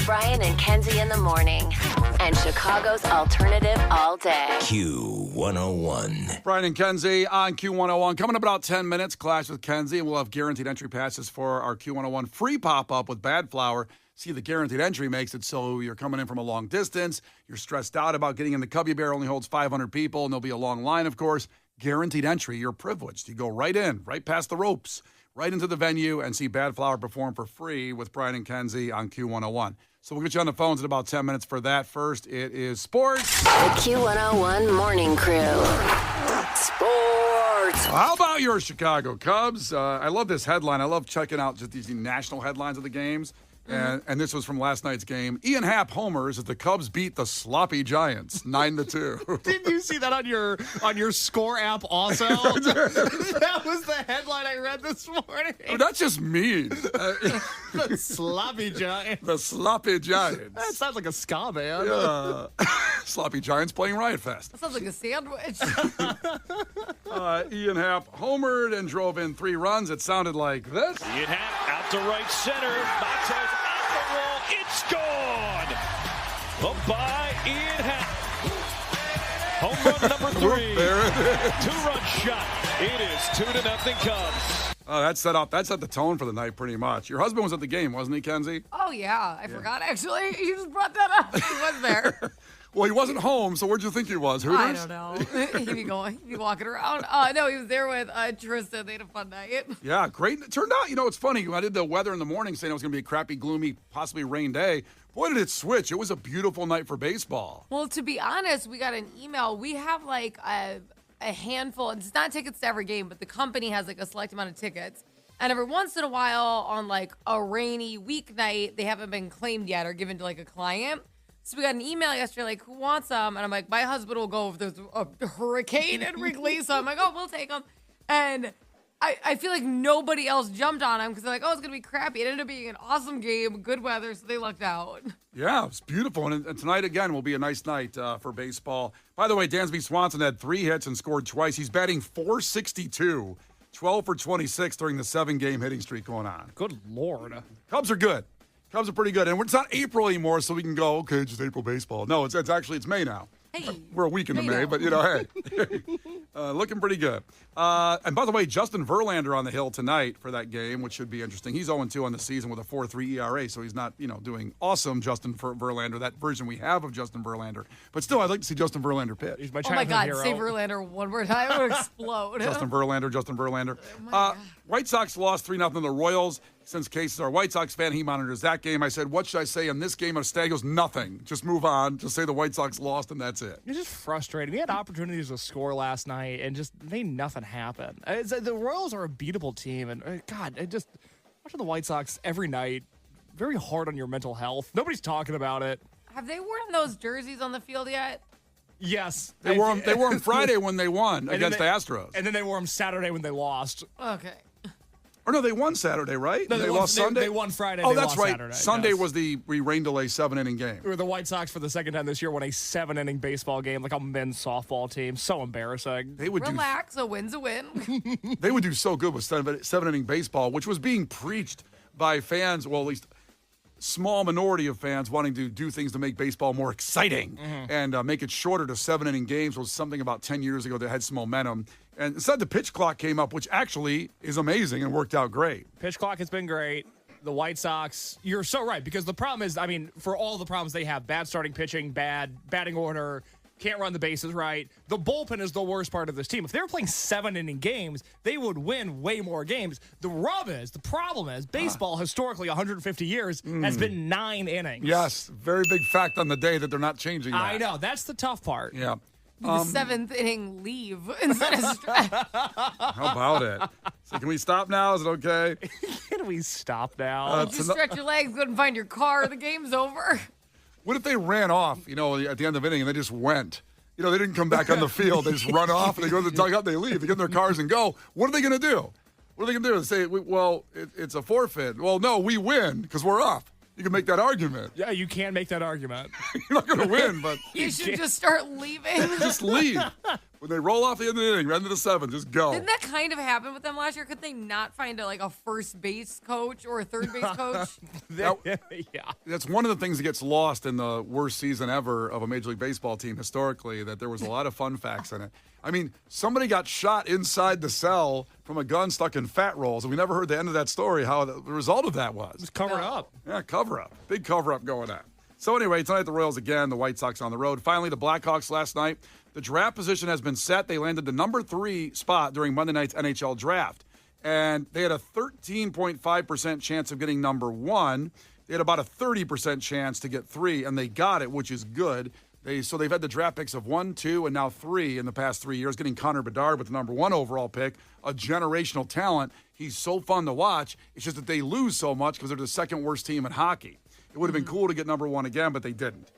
Brian and Kenzie in the morning. And Chicago's alternative all day. Q101. Brian and Kenzie on Q101. Coming up about 10 minutes, Clash with Kenzie, and we'll have guaranteed entry passes for our Q101 free pop-up with Bad Flower. See, the guaranteed entry makes it so you're coming in from a long distance, you're stressed out about getting in the Cubby Bear, only holds 500 people, and there'll be a long line, of course. Guaranteed entry, you're privileged. You go right in, right past the ropes, right into the venue, and see Bad Flower perform for free with Brian and Kenzie on Q101. So we'll get you on the phones in about 10 minutes for that. First, it is sports. The Q101 Morning Crew. Sports. How about your Chicago Cubs? I love this headline. I love checking out just these national headlines of the games. And this was from last night's game. Ian Happ homers as the Cubs beat the sloppy Giants 9-2. Didn't you see that on your score app also? That was the headline I read this morning. Oh, that's just mean. The sloppy Giants. The sloppy Giants. That sounds like a ska band. Sloppy Giants playing Riot Fest. That sounds like a sandwich. Ian Happ homered and drove in 3 runs. It sounded like this. Ian Happ out to right center. Montes at the wall. It's gone. Up by Ian Happ. Home run number 3. There it is. 2-run shot. It is 2-0 Cubs. That set the tone for the night pretty much. Your husband was at the game, wasn't he, Kenzie? Oh, yeah. I forgot, actually. You just brought that up. He was there. Well, he wasn't home, so where'd you think he was? Hooters? I don't know. He'd be walking around. No, he was there with Tristan. They had a fun night. Yeah, great. It turned out, it's funny. I did the weather in the morning saying it was going to be a crappy, gloomy, possibly rain day. Boy, did it switch. It was a beautiful night for baseball. Well, to be honest, we got an email. We have like a handful. It's not tickets to every game, but the company has like a select amount of tickets. And every once in a while on like a rainy weeknight, they haven't been claimed yet or given to like a client. So we got an email yesterday, like, who wants them? And I'm like, my husband will go if there's a hurricane in Wrigley. So I'm like, oh, we'll take them. And I feel like nobody else jumped on them because they're like, oh, it's going to be crappy. It ended up being an awesome game, good weather, so they lucked out. Yeah, it's beautiful. And tonight, again, will be a nice night for baseball. By the way, Dansby Swanson had 3 hits and scored twice. He's batting .462, 12 for 26 during the 7-game hitting streak going on. Good Lord. Cubs are good. Cubs are pretty good. And it's not April anymore, so we can go, okay, just April baseball. No, it's May now. Hey, we're a week into May, now. but, hey, looking pretty good. And by the way, Justin Verlander on the hill tonight for that game, which should be interesting. He's 0-2 on the season with a 4.3 ERA, so he's not, doing awesome, Justin Verlander, that version we have of Justin Verlander. But still, I'd like to see Justin Verlander pitch. He's my Oh, my childhood God. hero. Say Verlander one more time. I would explode. Justin Verlander. Oh, my God. White Sox lost 3-0 to the Royals. Since Case is our White Sox fan, he monitors that game. I said, what should I say in this game? And Stag goes, nothing. Just move on. Just say the White Sox lost, and that's it. It's just frustrating. We had opportunities to score last night, and just made nothing happen. The Royals are a beatable team, and God, watching the White Sox every night, very hard on your mental health. Nobody's talking about it. Have they worn those jerseys on the field yet? Yes. They wore them Friday when they won against the Astros. And then they wore them Saturday when they lost. Okay. Or no, they won Saturday, right? No, they lost Sunday? They won Friday. Oh, they that's lost right. Saturday, Sunday yes. was the rain delay 7-inning game. The White Sox, for the second time this year, won a 7-inning baseball game, like a men's softball team. So embarrassing. They would Relax, a win's a win. They would do so good with 7-inning baseball, which was being preached by fans, well, at least small minority of fans wanting to do things to make baseball more exciting and make it shorter to 7-inning games was something about 10 years ago that had some momentum. And instead, the pitch clock came up, which actually is amazing and worked out great. Pitch clock has been great. The White Sox, you're so right, because the problem is, for all the problems they have, bad starting pitching, bad batting order, can't run the bases right. The bullpen is the worst part of this team. If they were playing 7-inning games, they would win way more games. The problem is, baseball historically 150 years has been 9 innings. Yes, very big fact on the day that they're not changing that. I know. That's the tough part. Yeah. The 7th inning leave instead of stretch. How about it? So can we stop now? Is it okay? Can we stop now? Just stretch your legs, go and find your car. The game's over. What if they ran off, at the end of the inning and they just went? They didn't come back on the field. They just run off and they go to the dugout, they leave, they get in their cars and go. What are they going to do? What are they going to do? Say, well, it's a forfeit. Well, no, we win because we're up. You can make that argument. Yeah, you can make that argument. You're not going to win, but You should just start leaving. just leave. When they roll off the end of the inning, right into the seventh, just go. Didn't that kind of happen with them last year? Could they not find a first base coach or a third base coach? Yeah. That's one of the things that gets lost in the worst season ever of a Major League Baseball team historically, that there was a lot of fun facts in it. I mean, somebody got shot inside the cell from a gun stuck in fat rolls, and we never heard the end of that story, how the result of that was. Just cover it up. Yeah, cover-up. Big cover-up going on. So anyway, tonight the Royals again, the White Sox on the road. Finally, the Blackhawks last night. The draft position has been set. They landed the number 3 spot during Monday night's NHL draft. And they had a 13.5% chance of getting number 1. They had about a 30% chance to get 3, and they got it, which is good. So they've had the draft picks of 1, 2, and now 3 in the past 3 years, getting Connor Bedard with the number 1 overall pick, a generational talent. He's so fun to watch. It's just that they lose so much because they're the second worst team in hockey. It would have been cool to get number 1 again, but they didn't.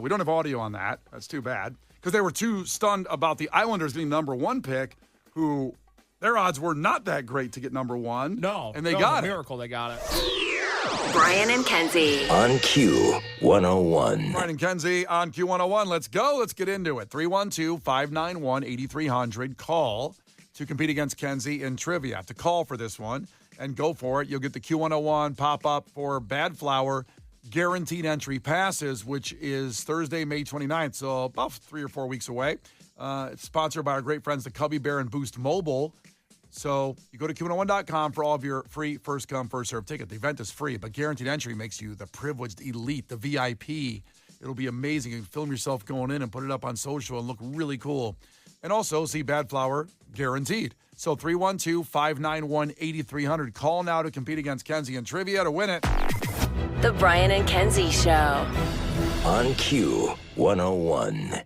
We don't have audio on that. That's too bad. Because they were too stunned about the Islanders getting number 1 pick, who their odds were not that great to get number 1. No. And they that got was a it. miracle they got it. Brian and Kenzie. On Q101. Brian and Kenzie on Q101. Let's go. Let's get into it. 312-591-8300. Call to compete against Kenzie in trivia. Have to call for this one and go for it. You'll get the Q101 pop-up for Bad Flower guaranteed entry passes, which is Thursday, May 29th, so about 3 or 4 weeks away. It's sponsored by our great friends, the Cubby Bear and Boost Mobile. So you go to Q101.com for all of your free first-come, first-served ticket. The event is free, but guaranteed entry makes you the privileged elite, the VIP. It'll be amazing. You can film yourself going in and put it up on social and look really cool. And also see Bad Flower guaranteed. So 312-591-8300. Call now to compete against Kenzie in trivia to win it. The Brian and Kenzie Show. On Q101.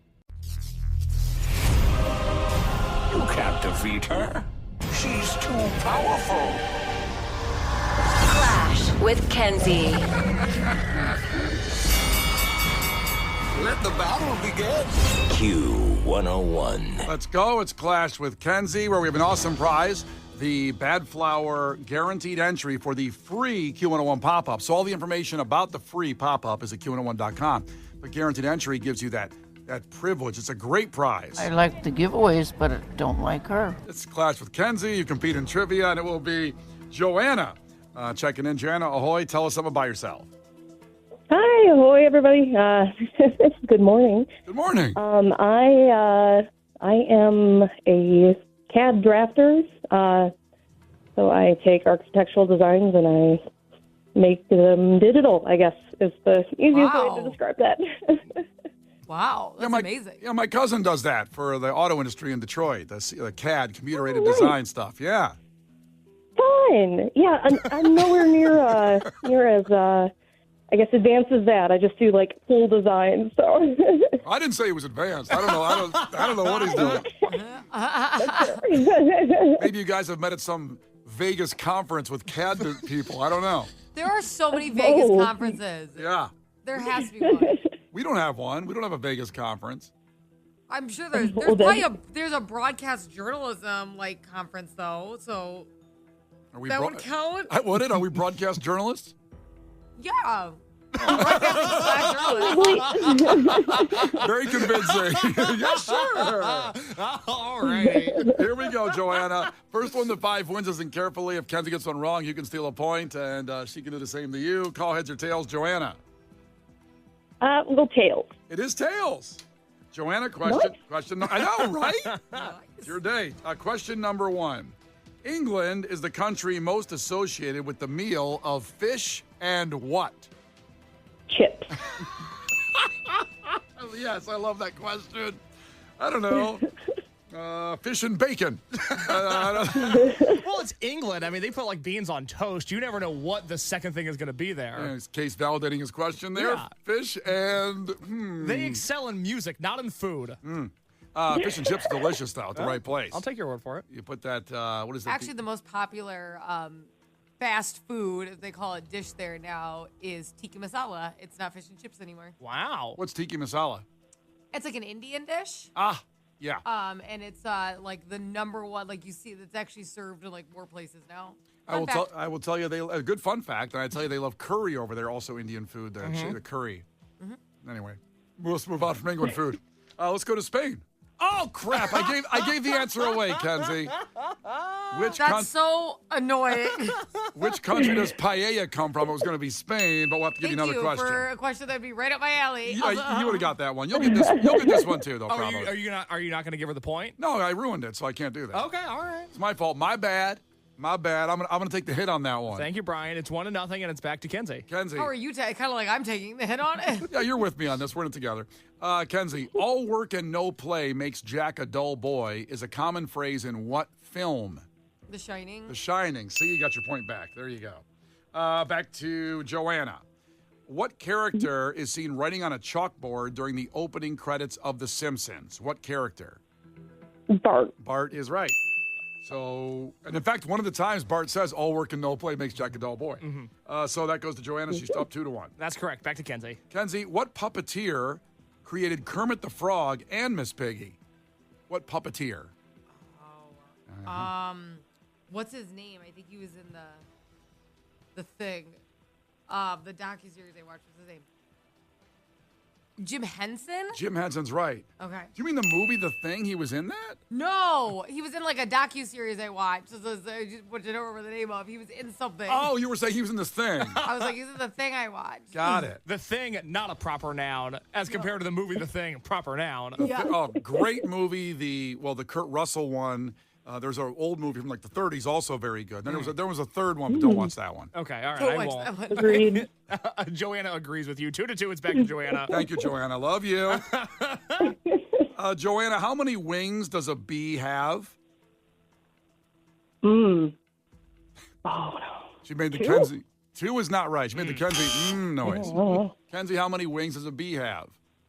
You can't defeat her. She's too powerful. Clash with Kenzie. Let the battle begin. Q101. Let's go. It's Clash with Kenzie, where we have an awesome prize. The Bad Flower guaranteed entry for the free Q101 pop-up. So all the information about the free pop-up is at Q101.com. But guaranteed entry gives you that privilege. It's a great prize. I like the giveaways, but I don't like her. It's Clash with Kenzie. You compete in trivia, and it will be Joanna checking in. Joanna, ahoy. Tell us something about yourself. Hi, ahoy, everybody. Good morning. Good morning. I am a CAD drafter, so I take architectural designs and I make them digital, I guess, is the easiest way to describe that. Wow, that's amazing. Yeah, my cousin does that for the auto industry in Detroit, the CAD, computer-aided design stuff. Yeah. Fun. Yeah, I'm nowhere near as I guess advanced as that. I just do like full design. So I didn't say he was advanced. I don't know. I don't know what he's doing. Maybe you guys have met at some Vegas conference with CAD people. I don't know. There are so many Vegas conferences. Yeah. There has to be one. We don't have one. We don't have a Vegas conference. I'm sure there's probably there's a broadcast journalism conference though. So Are we that would count. Would it? Are we broadcast journalists? Yeah. Very convincing. Yes, sir. All right. Here we go, Joanna. First one to 5 wins. Listen carefully. If Kenzie gets one wrong, you can steal a point, and she can do the same to you. Call heads or tails, Joanna. Well, tails. It is tails. Joanna, question. I know, right? It's your day. Question number 1. England is the country most associated with the meal of fish and what? Chips. Yes, I love that question. I don't know. Fish and bacon. Well, it's England. I mean, they put beans on toast. You never know what the second thing is going to be there. Is Case validating his question there? Yeah. Fish and... They excel in music, not in food. Fish and chips delicious, though, at the right place. I'll take your word for it. You put that, what is that? Actually, the most popular fast food, as they call it, dish there now is tikka masala. It's not fish and chips anymore. Wow. What's tiki masala? It's like an Indian dish. Yeah. And it's the number one. You see, it's actually served in more places now. I will tell you a good fun fact, and I tell you they love curry over there. Also Indian food, the curry. Anyway, let's move on from England food. Let's go to Spain. Oh crap! I gave the answer away, Kenzie. That's so annoying. Which country does paella come from? It was going to be Spain, but we'll have to give you another question. For a question that'd be right up my alley. You would have got that one. You'll get this one too, though. Oh, probably. are you not going to give her the point? No, I ruined it, so I can't do that. Okay, all right. It's my fault. My bad. I'm gonna take the hit on that one. Thank you, Brian. It's 1-0, and it's back to Kenzie. Kenzie. How are you? Kind of like I'm taking the hit on it. Yeah, you're with me on this. We're in it together. Kenzie, all work and no play makes Jack a dull boy is a common phrase in what film? The Shining. The Shining. See, you got your point back. There you go. Back to Joanna. What character is seen writing on a chalkboard during the opening credits of The Simpsons? What character? Bart. Bart is right. So, and in fact, one of the times Bart says, all work and no play makes Jack a dull boy. So that goes to Joanna. She's up 2-1. That's correct. Back to Kenzie. Kenzie, what puppeteer created Kermit the Frog and Miss Piggy? What puppeteer? What's his name? I think he was in the Thing. The docuseries I watched. What's his name? Jim Henson? Jim Henson's right. Okay. Do you mean the movie The Thing? He was in that? No, he was in like a docuseries I watched. Which I don't remember the name of. He was in something. Oh, you were saying he was in this thing. I was like, he's in the Thing I watched. Got it. The Thing, not a proper noun, as compared to the movie The Thing, proper noun. Yeah. Oh, great movie. The Kurt Russell one. There's an old movie from like the 30s, also very good. Then there was a third one, but don't watch that one. Okay, all right, Don't I watch won't. that one. Agreed. Joanna agrees with you. 2-2, it's back to Joanna. Thank you, Joanna. Love you. Joanna, how many wings does a bee have? Oh, no. She made the Kenzie. 2 is not right. She made the Kenzie noise. Kenzie, how many wings does a bee have?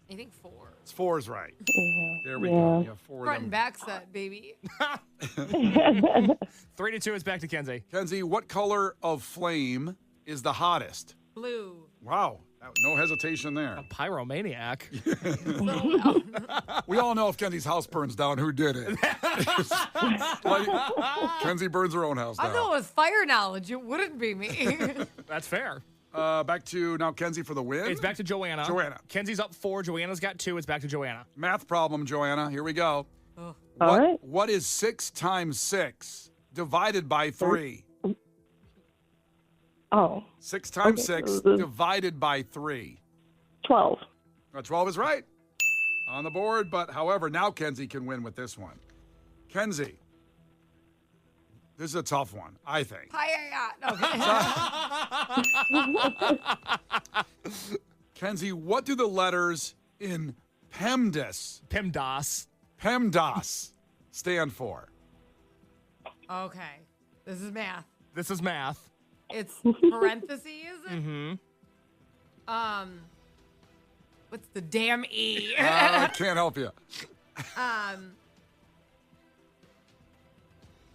I think 4. 4 is right. There we go. You have 4 of Front and them. back set, baby. 3-2, it's back to Kenzie. Kenzie, what color of flame is the hottest? Blue. Wow. No hesitation there. Pyromaniac. We all know if Kenzie's house burns down, who did it. Like, Kenzie burns her own house down. I know it was fire knowledge. It wouldn't be me. That's fair. Back to now Kenzie for the win. It's back to Joanna. Joanna. Kenzie's up 4. Joanna's got 2. It's back to Joanna. Math problem, Joanna. Here we go. All right. What is 6 times 6 divided by 3? Oh, 6 times Okay. 6 divided by 3. 12. 12 is right. On the board, but however, now Kenzie can win with this one. Kenzie, this is a tough one, I think. Okay. Kenzie, what do the letters in PEMDAS stand for? Okay. This is math. This is math. It's parentheses. What's the damn E? I can't help you.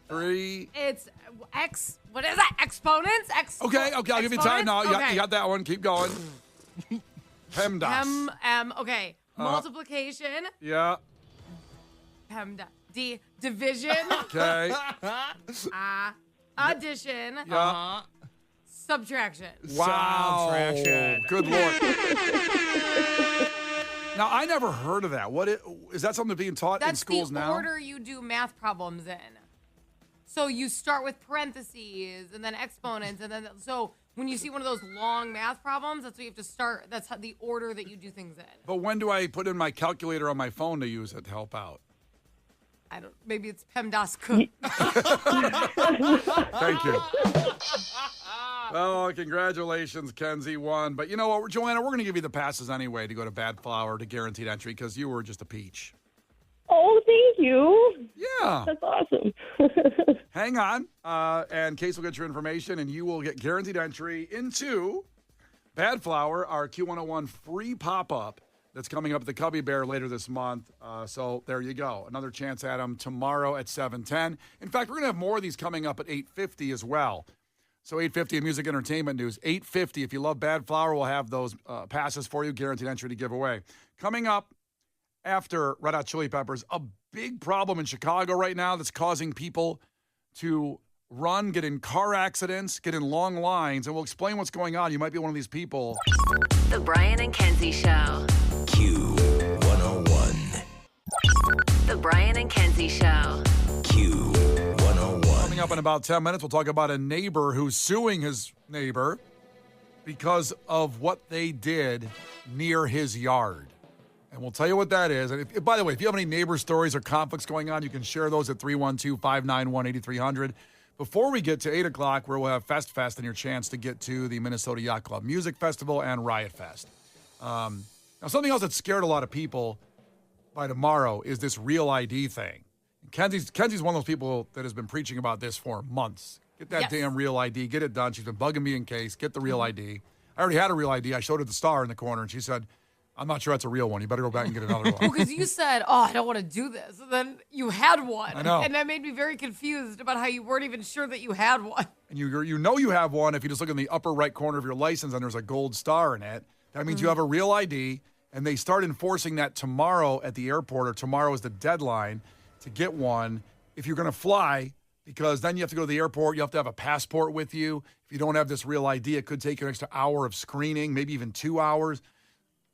3. It's X. What is that? Exponents? Okay, I'll give you time now. Okay. You got that one. Keep going. PEMDAS. Okay. Multiplication. Yeah. D. Division. Okay. Addition. Yeah. Subtraction. Wow. Subtraction. Good Lord. Now, I never heard of that. Is that something being taught in schools now? That's the order you do math problems in. So you start with parentheses and then exponents, and then so when you see one of those long math problems, that's what you have to start. That's the order that you do things in. But when do I put in my calculator on my phone to use it to help out? I don't. Maybe it's PEMDAS cook. Thank you. Well, congratulations, Kenzie won. But you know what, Joanna, we're going to give you the passes anyway to go to Bad Flower to guaranteed entry because you were just a peach. Oh, thank you. Yeah. That's awesome. Hang on, and Case will get your information, and you will get guaranteed entry into Bad Flower, our Q101 free pop-up that's coming up at the Cubby Bear later this month. So there you go. Another chance at them tomorrow at 7:10. In fact, we're going to have more of these coming up at 8:50 as well. So 8:50 in music entertainment news. 8:50, if you love Bad Flower, we'll have those passes for you, guaranteed entry to give away. Coming up after Red Hot Chili Peppers, a big problem in Chicago right now that's causing people to run, get in car accidents, get in long lines, and we'll explain what's going on. You might be one of these people. The Brian and Kenzie Show. Q101. The Brian and Kenzie Show. Q101. Coming up in about 10 minutes, we'll talk about a neighbor who's suing his neighbor because of what they did near his yard. And we'll tell you what that is. And by the way, if you have any neighbor stories or conflicts going on, you can share those at 312-591-8300. Before we get to 8 o'clock, where we'll have Fest and your chance to get to the Minnesota Yacht Club Music Festival and Riot Fest. Now, something else that scared a lot of people by tomorrow is this Real ID thing. Kenzie's one of those people that has been preaching about this for months. Get that damn Real ID. Get it done. She's been bugging me in case. Get the Real ID. I already had a Real ID. I showed her the star in the corner, and she said, I'm not sure that's a real one. You better go back and get another one. Well, because you said, I don't want to do this. And then you had one. I know. And that made me very confused about how you weren't even sure that you had one. And you know you have one if you just look in the upper right corner of your license and there's a gold star in it. That means you have a Real ID, and they start enforcing that tomorrow at the airport, or tomorrow is the deadline to get one if you're going to fly, because then you have to go to the airport. You have to have a passport with you. If you don't have this Real ID, it could take you an extra hour of screening, maybe even 2 hours.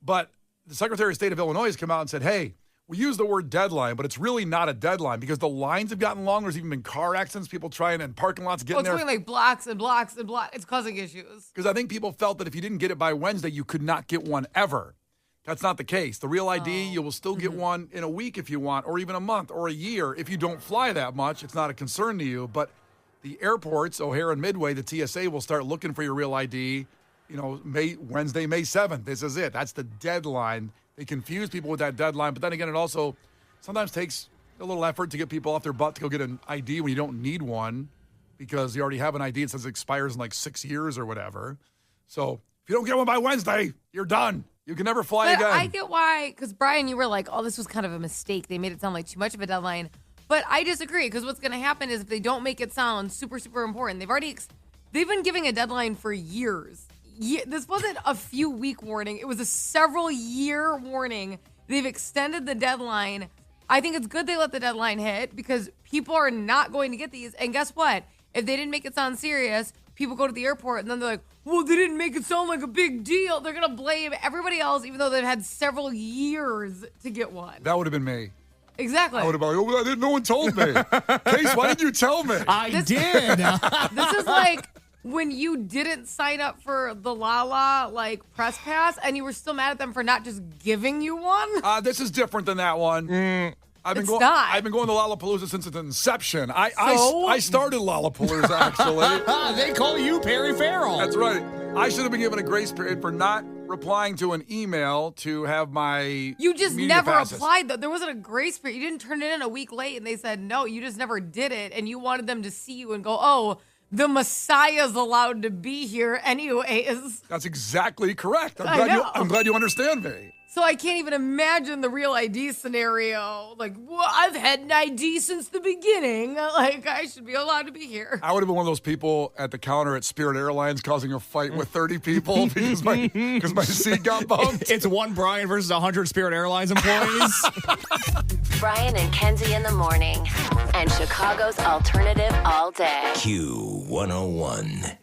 But the Secretary of State of Illinois has come out and said, hey, we use the word deadline, but it's really not a deadline because the lines have gotten long. There's even been car accidents, people trying in parking lots getting there. It's going like blocks and blocks and blocks. It's causing issues. Because I think people felt that if you didn't get it by Wednesday, you could not get one ever. That's not the case. The Real ID, you will still get one in a week if you want, or even a month or a year. If you don't fly that much, it's not a concern to you. But the airports, O'Hare and Midway, the TSA will start looking for your Real ID, Wednesday, May 7th. This is it. That's the deadline. They confuse people with that deadline. But then again, it also sometimes takes a little effort to get people off their butt to go get an ID when you don't need one because you already have an ID that says it expires in like 6 years or whatever. So if you don't get one by Wednesday, you're done. You can never fly again. I get why, because Brian, you were like, this was kind of a mistake. They made it sound like too much of a deadline. But I disagree, because what's going to happen is if they don't make it sound super, super important, they've been giving a deadline for years. This wasn't a few week warning. It was a several year warning. They've extended the deadline. I think it's good they let the deadline hit because people are not going to get these. And guess what? If they didn't make it sound serious, people go to the airport and then they're like, well, they didn't make it sound like a big deal. They're going to blame everybody else, even though they've had several years to get one. That would have been me. Exactly. I would have been like, no one told me. Case, why didn't you tell me? I did. This is like when you didn't sign up for the Lala press pass and you were still mad at them for not just giving you one. This is different than that one. I've been going to Lollapalooza since its inception. I started Lollapalooza, actually. They call you Perry Farrell. That's right. I should have been given a grace period for not replying to an email to have my You just media never passes. applied, though. There wasn't a grace period. You didn't turn it in a week late, and they said, no, you just never did it, and you wanted them to see you and go, oh, the Messiah's allowed to be here anyways. That's exactly correct. I'm glad you understand me. So I can't even imagine the Real ID scenario. I've had an ID since the beginning. I should be allowed to be here. I would have been one of those people at the counter at Spirit Airlines causing a fight with 30 people because my seat got bumped. It's one Brian versus 100 Spirit Airlines employees. Brian and Kenzie in the morning. And Chicago's alternative all day. Q101.